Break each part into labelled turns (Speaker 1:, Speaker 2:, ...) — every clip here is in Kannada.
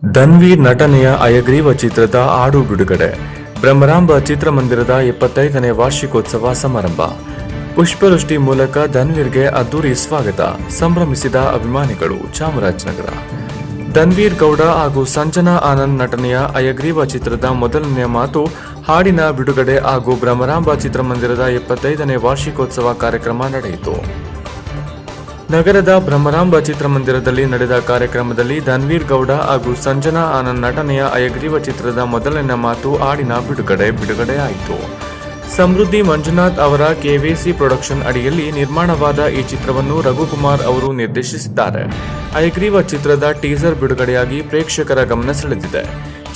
Speaker 1: ಧನ್ವೀರ್ ನಟನೆಯ ಅಯಗ್ರೀವ ಚಿತ್ರದ ಹಾಡು ಬಿಡುಗಡೆ. ಬ್ರಹ್ಮರಾಂಬ ಚಿತ್ರಮಂದಿರದ 75ನೇ ವಾರ್ಷಿಕೋತ್ಸವ ಸಮಾರಂಭ. ಪುಷ್ಪವೃಷ್ಟಿ ಮೂಲಕ ಧನ್ವೀರ್ಗೆ ಅದ್ದೂರಿ ಸ್ವಾಗತ. ಸಂಭ್ರಮಿಸಿದ ಅಭಿಮಾನಿಗಳು. ಚಾಮರಾಜನಗರ. ಧನ್ವೀರ್ ಗೌಡ ಹಾಗೂ ಸಂಜನಾ ಆನಂದ್ ನಟನೆಯ ಅಯಗ್ರೀವ ಚಿತ್ರದ ಮೊದಲನೆಯ ಮಾತು, ಹಾಡಿನ ಬಿಡುಗಡೆ ಹಾಗೂ ಬ್ರಹ್ಮರಾಂಬ ಚಿತ್ರಮಂದಿರದ 75ನೇ ವಾರ್ಷಿಕೋತ್ಸವ ಕಾರ್ಯಕ್ರಮ ನಡೆಯಿತು. ನಗರದ ಬ್ರಹ್ಮರಾಂಬ ಚಿತ್ರಮಂದಿರದಲ್ಲಿ ನಡೆದ ಕಾರ್ಯಕ್ರಮದಲ್ಲಿ ಧನ್ವೀರ್ ಗೌಡ ಹಾಗೂ ಸಂಜನಾ ಆನಂದ್ ನಟನೆಯ ಅಯಗ್ರೀವ ಚಿತ್ರದ ಮೊದಲನೇ ಮಾತು, ಹಾಡಿನ ಬಿಡುಗಡೆಯಾಯಿತು. ಸಮೃದ್ಧಿ ಮಂಜುನಾಥ್ ಅವರ ಕೆವಿಸಿ ಪ್ರೊಡಕ್ಷನ್ ಅಡಿಯಲ್ಲಿ ನಿರ್ಮಾಣವಾದ ಈ ಚಿತ್ರವನ್ನು ರಘುಕುಮಾರ್ ಅವರು ನಿರ್ದೇಶಿಸಿದ್ದಾರೆ. ಅಯಗ್ರೀವ ಚಿತ್ರದ ಟೀಸರ್ ಬಿಡುಗಡೆಯಾಗಿ ಪ್ರೇಕ್ಷಕರ ಗಮನ ಸೆಳೆದಿದೆ.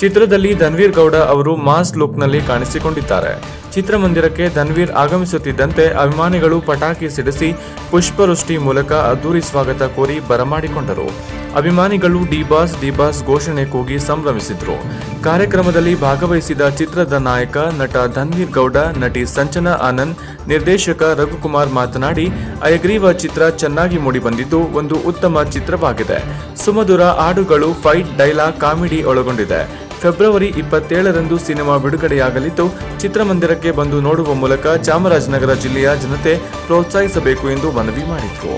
Speaker 1: ಚಿತ್ರದಲ್ಲಿ ಧನ್ವೀರ್ ಗೌಡ ಅವರು ಮಾಸ್ ಲುಕ್ನಲ್ಲಿ ಕಾಣಿಸಿಕೊಂಡಿದ್ದಾರೆ. ಚಿತ್ರಮಂದಿರಕ್ಕೆ ಧನ್ವೀರ್ ಆಗಮಿಸುತ್ತಿದ್ದಂತೆ ಅಭಿಮಾನಿಗಳು ಪಟಾಕಿ ಸಿಡಿಸಿ ಪುಷ್ಪವೃಷ್ಟಿ ಮೂಲಕ ಅದ್ದೂರಿ ಸ್ವಾಗತ ಕೋರಿ ಬರಮಾಡಿಕೊಂಡರು. ಅಭಿಮಾನಿಗಳು ಡಿ ಬಾಸ್ ಘೋಷಣೆ ಕೂಗಿ ಸಂಭ್ರಮಿಸಿದ್ರು. ಕಾರ್ಯಕ್ರಮದಲ್ಲಿ ಭಾಗವಹಿಸಿದ ಚಿತ್ರದ ನಾಯಕ ನಟ ಧನ್ವೀರ್ ಗೌಡ, ನಟಿ ಸಂಜನಾ ಆನಂದ್, ನಿರ್ದೇಶಕ ರಘುಕುಮಾರ್ ಮಾತನಾಡಿ, ಅಯಗ್ರೀವ ಚಿತ್ರ ಚೆನ್ನಾಗಿ ಮೂಡಿಬಂದಿದ್ದು ಒಂದು ಉತ್ತಮ ಚಿತ್ರವಾಗಿದೆ. ಸುಮಧುರ ಹಾಡುಗಳು, ಫೈಟ್, ಡೈಲಾಗ್, ಕಾಮಿಡಿ ಒಳಗೊಂಡಿದೆ. ಫೆಬ್ರವರಿ 27ರಂದು ಸಿನಿಮಾ ಬಿಡುಗಡೆಯಾಗಲಿದ್ದು, ಚಿತ್ರಮಂದಿರಕ್ಕೆ ಬಂದು ನೋಡುವ ಮೂಲಕ ಚಾಮರಾಜನಗರ ಜಿಲ್ಲೆಯ ಜನತೆ ಪ್ರೋತ್ಸಾಹಿಸಬೇಕು ಎಂದು ಮನವಿ ಮಾಡಿದರು.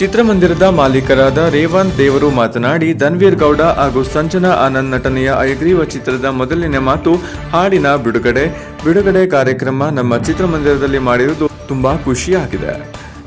Speaker 1: ಚಿತ್ರಮಂದಿರದ ಮಾಲೀಕರಾದ ರೇವಂತ್ ದೇವರು ಮಾತನಾಡಿ, ಧನ್ವೀರ್ ಗೌಡ ಹಾಗೂ ಸಂಜನಾ ಆನಂದ್ ನಟನೆಯ ಅಯಗ್ರೀವ ಚಿತ್ರದ ಮೊದಲನೇ ಮಾತು, ಹಾಡಿನ ಬಿಡುಗಡೆ ಕಾರ್ಯಕ್ರಮ ನಮ್ಮ ಚಿತ್ರಮಂದಿರದಲ್ಲಿ ಮಾಡಿರುವುದು ತುಂಬಾ ಖುಷಿಯಾಗಿದೆ.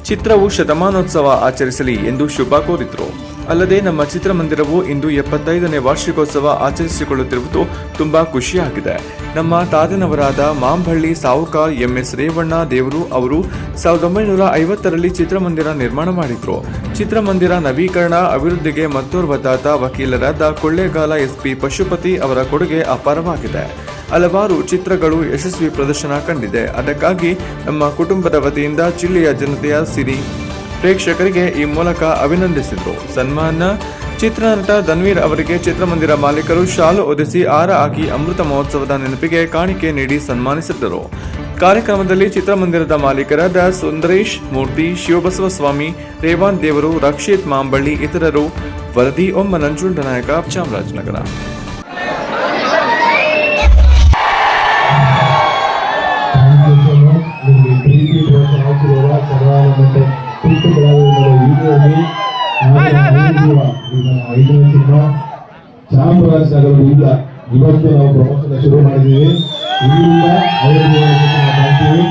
Speaker 1: ಚಿತ್ರವು ಶತಮಾನೋತ್ಸವ ಆಚರಿಸಲಿ ಎಂದು ಶುಭ ಕೋರಿದರು. ಅಲ್ಲದೆ ನಮ್ಮ ಚಿತ್ರಮಂದಿರವು ಇಂದು 75ನೇ ವಾರ್ಷಿಕೋತ್ಸವ ಆಚರಿಸಿಕೊಳ್ಳುತ್ತಿರುವುದು ತುಂಬಾ ಖುಷಿಯಾಗಿದೆ. ನಮ್ಮ ತಾತನವರಾದ ಮಾಂಬಳ್ಳಿ ಸಾಹುಕಾರ್ MS ರೇವಣ್ಣ ದೇವರು ಅವರು 1950ರಲ್ಲಿ ಚಿತ್ರಮಂದಿರ ನಿರ್ಮಾಣ ಮಾಡಿದ್ರು. ಚಿತ್ರಮಂದಿರ ನವೀಕರಣ, ಅಭಿವೃದ್ಧಿಗೆ ಮತ್ತೋರ್ವ ತಾತ ವಕೀಲರಾದ ಕೊಳ್ಳೇಗಾಲ SP ಪಶುಪತಿ ಅವರ ಕೊಡುಗೆ ಅಪಾರವಾಗಿದೆ. ಹಲವಾರು ಚಿತ್ರಗಳು ಯಶಸ್ವಿ ಪ್ರದರ್ಶನ ಕಂಡಿದೆ. ಅದಕ್ಕಾಗಿ ನಮ್ಮ ಕುಟುಂಬದ ವತಿಯಿಂದ ಜಿಲ್ಲೆಯ ಜನತೆಯ ಸಿರಿ ಪ್ರೇಕ್ಷಕರಿಗೆ ಈ ಮೂಲಕ ಅಭಿನಂದಿಸಿದರು. ಸನ್ಮಾನ. ಚಿತ್ರನಟ ಧನ್ವೀರ್ ಅವರಿಗೆ ಚಿತ್ರಮಂದಿರ ಮಾಲೀಕರು ಶಾಲು ಹೊದಿಸಿ ಹಾರ ಹಾಕಿ ಅಮೃತ ಮಹೋತ್ಸವದ ನೆನಪಿಗೆ ಕಾಣಿಕೆ ನೀಡಿ ಸನ್ಮಾನಿಸಿದ್ದರು. ಕಾರ್ಯಕ್ರಮದಲ್ಲಿ ಚಿತ್ರಮಂದಿರದ ಮಾಲೀಕರಾದ ಸುಂದರೇಶ್ ಮೂರ್ತಿ, ಶಿವಬಸವಸ್ವಾಮಿ, ರೇವಾಂತ್ ದೇವರು, ರಕ್ಷಿತ್ ಮಾಂಬಳ್ಳಿ ಇತರರು. ವರದಿ ಒಮ್ಮ ನಂಜುಂಡನಾಯಕ, ಚಾಮರಾಜನಗರ.
Speaker 2: ಚಾಮರಾಜನಗರದಿಂದ ಇವತ್ತು ನಾವು ಪ್ರಮೋಷನ್ ಶುರು ಮಾಡಿದ್ದೀವಿ. ಇಲ್ಲಿಂದ ಮಾಡ್ತೀವಿ.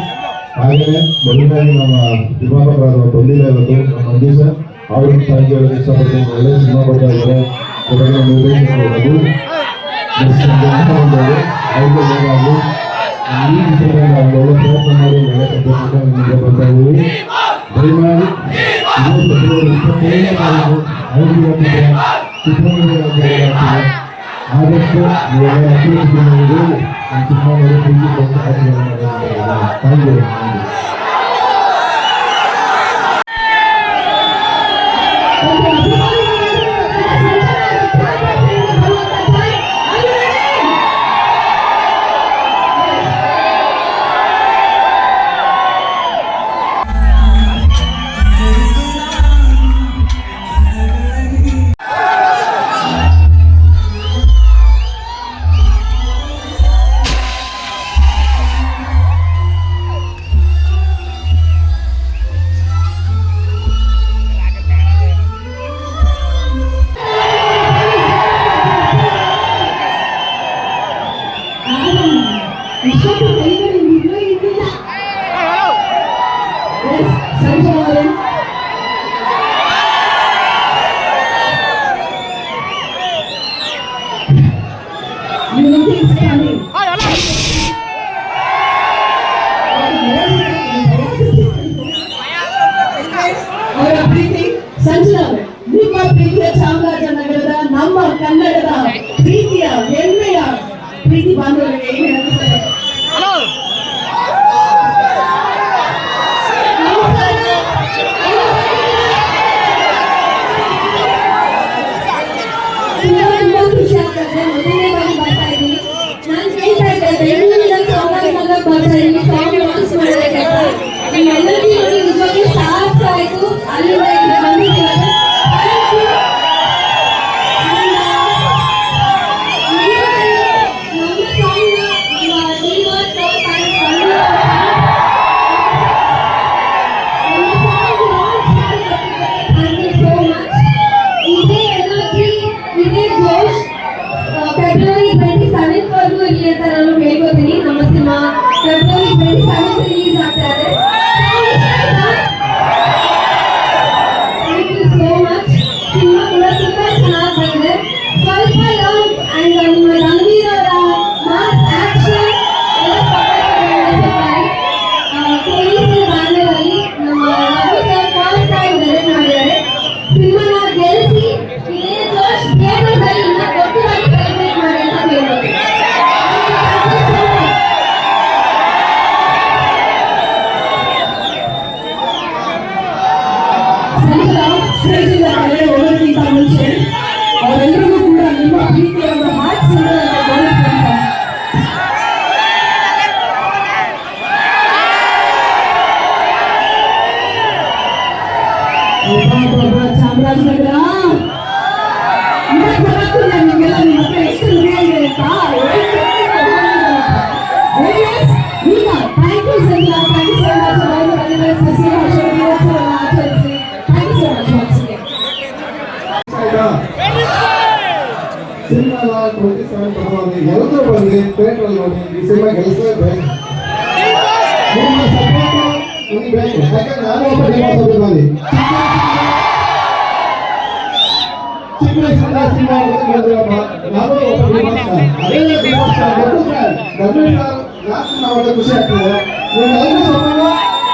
Speaker 2: ಹಾಗೆಯೇ ಮೊದಲನೇದಾಗಿ ನಮ್ಮ ನಿರ್ಮಾಪಕರಾದ ಬಂದಿಲ್ಲ ಇವತ್ತು ನಮ್ಮ ಮಂಜು ಸರ್, ಅವ್ರಿಗೆ ಥ್ಯಾಂಕ್ ಯು ಹೇಳೋದಕ್ಕೆ ಇಷ್ಟಪಡ್ತೀನಿ. ಒಳ್ಳೆ ಸಿನಿಮಾ ಬರ್ತಾ ಇದ್ದಾರೆ. ನಿರ್ದೇಶಕರು ರಘು ಈ ವಿಷಯದಲ್ಲಿ ನಾವು ಒಳ್ಳೆ ಪ್ರಯತ್ನ ಮಾಡಿ ಒಳ್ಳೆ ಸಂತೋಷ ಬರ್ತಾ ಇದ್ದೀವಿ. ದಯಮಾಡಿ ಆದಷ್ಟು
Speaker 3: ನಿಮ್ಮ ಪ್ರೀತಿಯ ಚಾಮರಾಜನಗರದ, ನಮ್ಮ ಕನ್ನಡದ ಪ್ರೀತಿಯ ಹೆಮ್ಮೆಯ ಪ್ರೀತಿ ಬಾಂಧವರಿಗೆ ಏನು ಹೇಳುತ್ತಾರೆ? ಖುಷಿ ಆಗ್ತದೆ. ಮೊದಲನೇ ಬಾರಿ ಬರ್ತಾ ಇದ್ದೀನಿ. ನಾನು ಕೇಳ್ತಾ ಇದ್ದೆ, ಬೆಂಗಳೂರಿನ ಚಾಮರಾಜನಗರ ಬರ್ತಾ ಇದ್ದೀನಿ, ಸ್ವಾಮಿ ವಾಪಸ್ ಮಾಡಬೇಕಂತ. ನಿಮ್ಮೆಲ್ಲರಿಗೂ ನಿಜವಾಗಿ ಸಾರ್ಥ ಆಯ್ತು. ಅಲ್ಲಿಂದ ಬಂದಿದ್ದೀವಿ. ಪ್ರೀತಿಯ ಒಂದು ಹಾರ್ಟ್ ಸಿಂಬಲ್ ಅಂತ ಗೌರವಿಸ್ತೀನಿ ಸರ್. ಚಾಮರಾಜನಗರ ನಿಮಗೆಲ್ಲ ನಿಮ್ಮ ಹತ್ರ ಎಷ್ಟು ಹೃದಯ ಇದೆ ಅಂತ ಈಗ thank you sir, thank you so much. ಸಸಿ ಭಾಷೆ ದಿನೋತ್ಸವವನ್ನು ಆಚರಿಸಿ ಥ್ಯಾಂಕ್ ಯು ಸೋ ಮಚ್ ವಾಟ್ಸ್ಗೆ.
Speaker 2: ಸಿನಿಮಾ 27 ಬರುವಾಗ ಎಲ್ಲರೂ ಬಂದು ಥಿಯೇಟರ್ ನೋಡಿ ಈ ಸಿನಿಮಾ ಗೆಲ್ಲಿಸಬೇಕು. ನಿಮ್ಮ ಸಪೋರ್ಟ್ ನನಗೆ ಬೇಕು. ಯಾಕಂದ್ರೆ ನಾನು ಒಬ್ಬ ಡಿಮಾಸಭಿಮಾನಿ. ಚಿಕ್ಕ ವಯಸ್ಸಿಂದ ಸಿನಿಮಾ ಬಂದಿರಪ್ಪ, ನಾನು ಒಬ್ಬ ಡಿಮಾಸ. ಅದೇ ಡಿಮಾಸ ದೊಡ್ಡ ಫ್ಯಾನ್. ಧರ್ಮೇಂದ್ರ ಯಾಕೆ ನಾವು ಒಳ್ಳೆ ಖುಷಿ ಆಗ್ತದೆ. ನೀವೆಲ್ಲರೂ ಸಪೋರ್ಟ್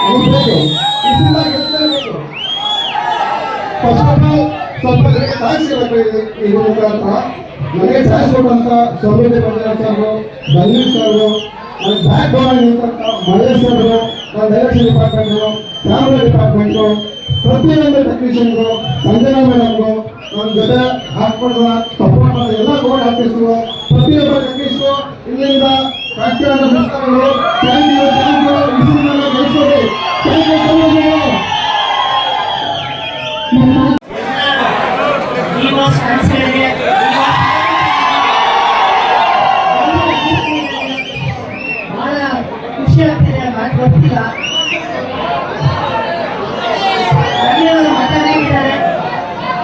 Speaker 2: ನನಗೆ ಬೇಕು. ಈ ಸಿನಿಮಾ ಗೆಲ್ಲಿಸಬೇಕು. ಫಸ್ಟ್ ಆಫ್ ಆಲ್ ಸ್ವಲ್ಪ ಜನಕ್ಕೆ ಸಾಯಿಸಬೇಕು ಈ ಮುಖಾಂತರ. ನನಗೆ ಚಾಯ್ಸ್ ಕೊಟ್ಟಂತ ಸೌಲಭ್ಯ ಬಂದಿರೋ ಸರ್, ಧನ್ವೀರ್ ಸರ್, ನನ್ನ ಬ್ಯಾಕ್ ಬೋನ್ ನಿಂತಂತ ಮಹೇಶ್ ಸರ್, ನನ್ನ ಡೈರೆಕ್ಷನ್ ಡಿಪಾರ್ಟ್ಮೆಂಟು, ಕ್ಯಾಮ್ರಾ ಡಿಪಾರ್ಟ್ಮೆಂಟು, ಪ್ರತಿಯೊಂದು ಟೆಕ್ನಿಷಿಯನ್ಗೂ, ಸಂಜನಾ ಮೇಡಮ್ಗೂ, ನನ್ನ ಜೊತೆ ಹಾಕ್ಕೊಡುವ ಸಪೋರ್ಟ್ ಮಾಡಿದ ಎಲ್ಲ ಗೋಲ್ಡ್ ಆರ್ಟಿಸ್ಟ್ರು, ಪ್ರತಿಯೊಬ್ಬ ಟೆಕ್ನಿಷಿಯನ್ಗೂ ಇಲ್ಲಿಂದ ಫ್ಯಾಕ್ಟರಿ ನಮಸ್ಕಾರಗಳು. Thank you, thank you. ಬಿಸಿಲನ್ನ ಗೆಲ್ಲಿಸೋದು. Thank you so much.
Speaker 3: ಬಹಳ ಖುಷಿ ಆಗ್ತಿದೆ, ಮಾತು ಗೊತ್ತಿಲ್ಲ. ಧನ್ಯವಾದ ಮಾತಾಡಿದ್ದಾರೆ.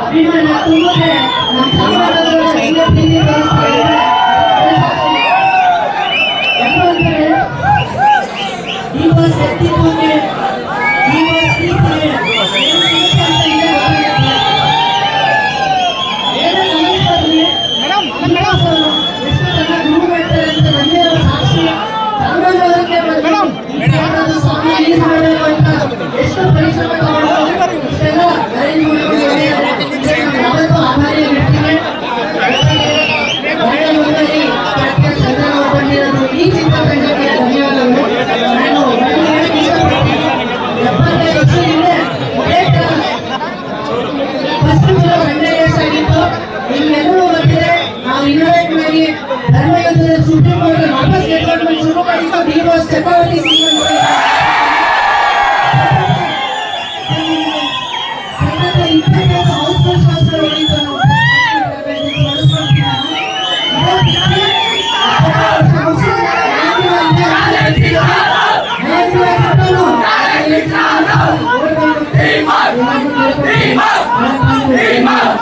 Speaker 3: ಅಭಿಮಾನ ತುಂಬಿದ್ರೆ ನಮ್ಮ ಸಮಾಜದಲ್ಲಿ ಪ್ರೀತಿ